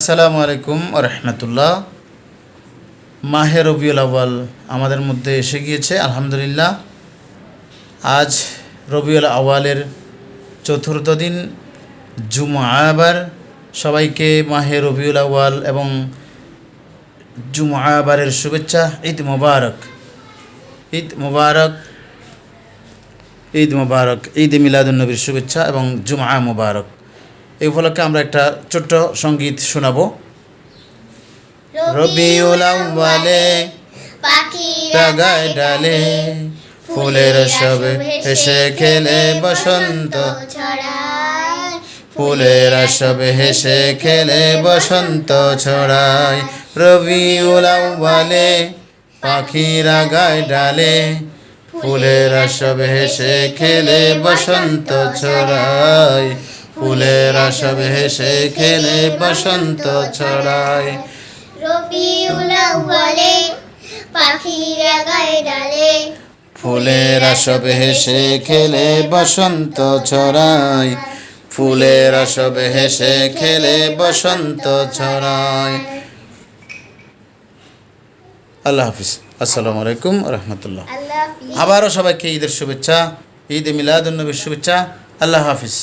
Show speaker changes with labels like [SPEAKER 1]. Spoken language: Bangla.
[SPEAKER 1] আসসালামু আলাইকুম রহমতুল্লাহ। মাহে রবিউল আউয়াল আমাদের মধ্যে এসে গিয়েছে আলহামদুলিল্লাহ। আজ রবিউল আউয়ালের চতুর্থ দিন জুমআবার। সবাইকে মাহে রবিউল আউয়াল এবং জুমআবারের শুভেচ্ছা। ঈদ মুবারক, ঈদ মুবারক, ঈদ মুবারক, ঈদ মিলাদুন্নবীর শুভেচ্ছা এবং জুমআ মুবারক। এই উপলক্ষে আমরা একটা ছোট্ট সঙ্গীত শোনাবো। রবিউল আউয়ালে পাখিরা গায়ে ডালে, ফুলের সবে হেসে খেলে বসন্ত ছড়ায়, ফুলের সবে হেসে খেলে বসন্ত ছড়ায়। রবিউল আউয়ালে পাখিরা গায়ে ডালে, ফুলের সবে হেসে খেলে বসন্ত ছড়ায়, ফুলের সবে হেসে খেলে বসন্ত ছড়ায়।
[SPEAKER 2] রবিউল আউয়ালে পাখিরা গায়ে ডালে,
[SPEAKER 1] ফুলের সবে হেসে খেলে বসন্ত ছড়ায়, ফুলের সবে হেসে খেলে বসন্ত ছড়ায়। আল্লাহ হাফিজ। আসসালামু আলাইকুম রহমতুল্লাহ।
[SPEAKER 2] আল্লাহ হাফিজ।
[SPEAKER 1] আবারও সবাইকে ঈদের শুভেচ্ছা, ঈদ মিলাদুন্নবীর শুভেচ্ছা। আল্লাহ হাফিজ।